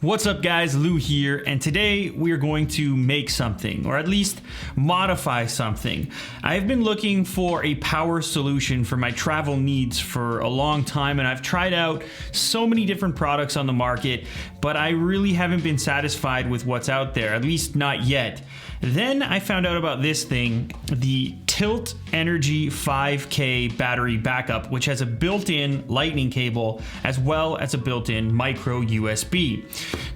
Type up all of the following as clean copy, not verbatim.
What's up guys, Lou here, and today we are going to make something, or at least modify something. I've been looking for a power solution for my travel needs for a long time, and I've tried out so many different products on the market, but I really haven't been satisfied with what's out there, at least not yet. Then I found out about this thing, the Tilt Energy 5K battery backup, which has a built-in lightning cable as well as a built-in micro USB.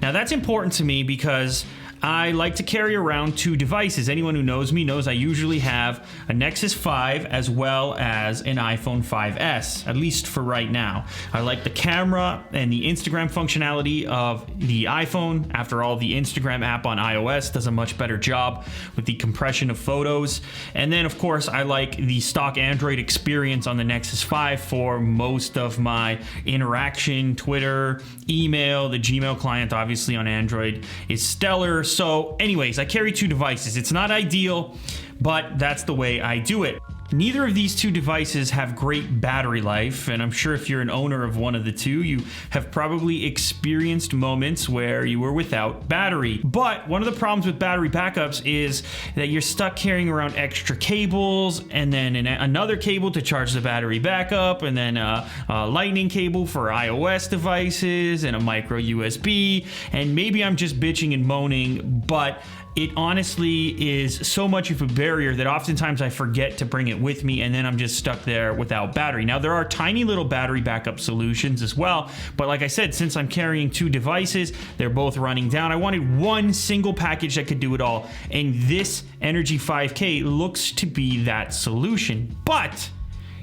Now that's important to me because I like to carry around two devices. Anyone who knows me knows I usually have a Nexus 5 as well as an iPhone 5S, at least for right now. I like the camera and the Instagram functionality of the iPhone. After all, the Instagram app on iOS does a much better job with the compression of photos. And then of course, I like the stock Android experience on the Nexus 5 for most of my interaction, Twitter, email. The Gmail client obviously on Android is stellar. So anyways, I carry two devices. It's not ideal, but that's the way I do it. Neither of these two devices have great battery life, and I'm sure if you're an owner of one of the two, you have probably experienced moments where you were without battery. But one of the problems with battery backups is that you're stuck carrying around extra cables, and then another cable to charge the battery backup, and then a lightning cable for iOS devices, and a micro USB, and maybe I'm just bitching and moaning, but it honestly is so much of a barrier that oftentimes I forget to bring it with me, and then I'm just stuck there without battery. Now, there are tiny little battery backup solutions as well, but like I said, since I'm carrying two devices, they're both running down. I wanted one single package that could do it all, and this Energy 5K looks to be that solution. But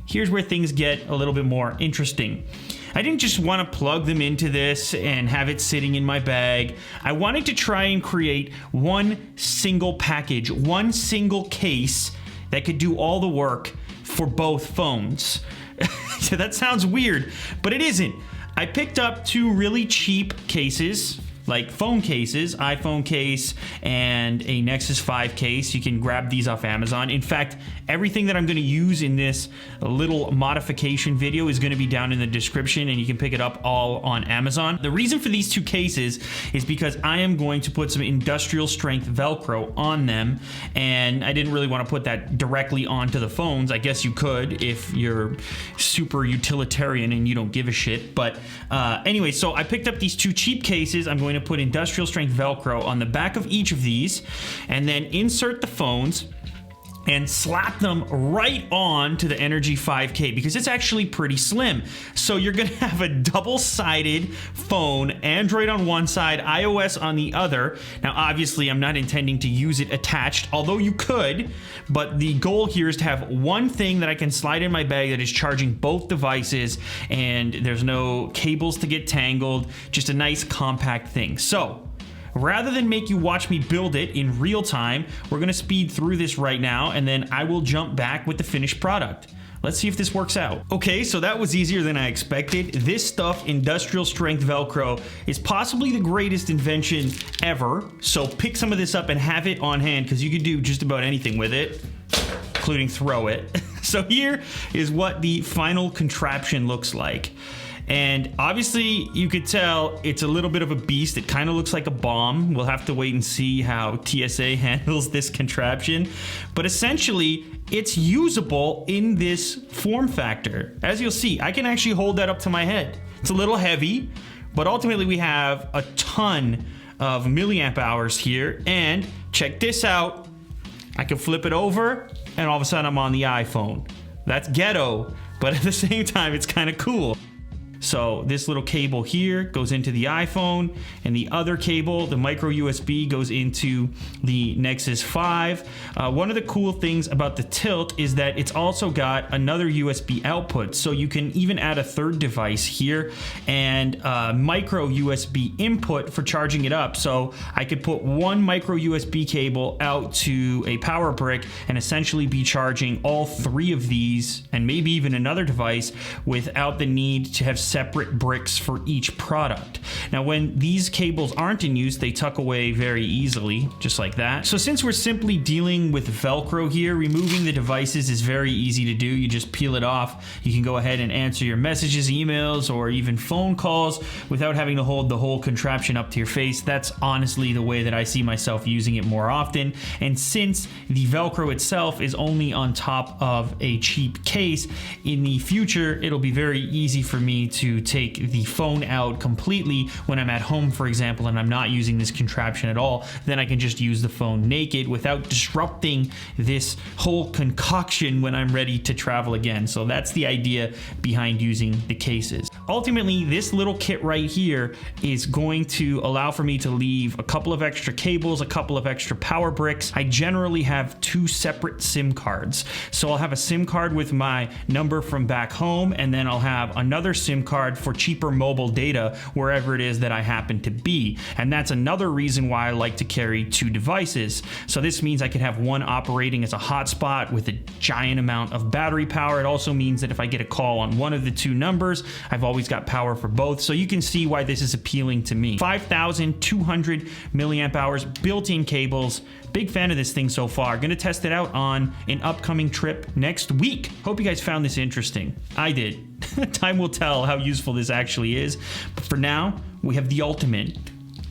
here's where things get a little bit more interesting. I didn't just want to plug them into this and have it sitting in my bag. I wanted to try and create one single package, one single case that could do all the work for both phones. So that sounds weird, but it isn't. I picked up two really cheap cases, like phone cases, iPhone case and a Nexus 5 case. You can grab these off Amazon. In fact, everything that I'm going to use in this little modification video is going to be down in the description, and you can pick it up all on Amazon. The reason for these two cases is because I am going to put some industrial strength Velcro on them, and I didn't really want to put that directly onto the phones. I guess you could if you're super utilitarian and you don't give a shit. But anyway, so I picked up these two cheap cases. I'm going to put industrial strength Velcro on the back of each of these, and then insert the phones and slap them right on to the Energy 5K because it's actually pretty slim. So you're gonna have a double-sided phone, Android on one side, iOS on the other. Now, obviously, I'm not intending to use it attached, although you could, but the goal here is to have one thing that I can slide in my bag that is charging both devices, and there's no cables to get tangled, just a nice compact thing. So, rather than make you watch me build it in real time, we're gonna speed through this right now, and then I will jump back with the finished product. Let's see if this works out. Okay, so that was easier than I expected. This stuff, industrial strength Velcro, is possibly the greatest invention ever. So pick some of this up and have it on hand, because you can do just about anything with it, including throw it. So here is what the final contraption looks like. And obviously, you could tell it's a little bit of a beast. It kind of looks like a bomb. We'll have to wait and see how TSA handles this contraption. But essentially, it's usable in this form factor. As you'll see, I can actually hold that up to my head. It's a little heavy, but ultimately we have a ton of milliamp hours here. And check this out. I can flip it over, and all of a sudden I'm on the iPhone. That's ghetto, but at the same time, it's kind of cool. So this little cable here goes into the iPhone, and the other cable, the micro USB, goes into the Nexus 5. One of the cool things about the Tilt is that it's also got another USB output, so you can even add a third device here, and micro USB input for charging it up. So I could put one micro USB cable out to a power brick and essentially be charging all three of these, and maybe even another device, without the need to have separate bricks for each product. Now, when these cables aren't in use, they tuck away very easily, just like that. So since we're simply dealing with Velcro here, removing the devices is very easy to do. You just peel it off. You can go ahead and answer your messages, emails, or even phone calls without having to hold the whole contraption up to your face. That's honestly the way that I see myself using it more often. And since the Velcro itself is only on top of a cheap case, in the future, it'll be very easy for me to take the phone out completely when I'm at home, for example, and I'm not using this contraption at all. Then I can just use the phone naked without disrupting this whole concoction when I'm ready to travel again. So that's the idea behind using the cases. Ultimately, this little kit right here is going to allow for me to leave a couple of extra cables, a couple of extra power bricks. I generally have 2 separate SIM cards. So I'll have a SIM card with my number from back home, and then I'll have another SIM card for cheaper mobile data wherever it is that I happen to be. And that's another reason why I like to carry 2 devices. So this means I could have one operating as a hotspot with a giant amount of battery power. It also means that if I get a call on one of the 2 numbers, I've always got power for both. So you can see why this is appealing to me. 5,200 milliamp hours, built-in cables. Big fan of this thing so far. Gonna test it out on an upcoming trip next week. Hope you guys found this interesting. I did. Time will tell how useful this actually is. But for now, we have the ultimate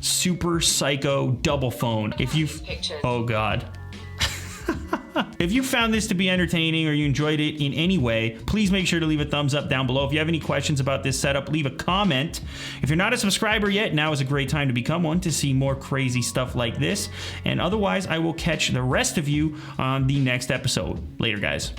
super psycho double phone. If you've... Oh God. If you found this to be entertaining or you enjoyed it in any way, please make sure to leave a thumbs up down below. If you have any questions about this setup, leave a comment. If you're not a subscriber yet, now is a great time to become one to see more crazy stuff like this. And otherwise, I will catch the rest of you on the next episode. Later, guys.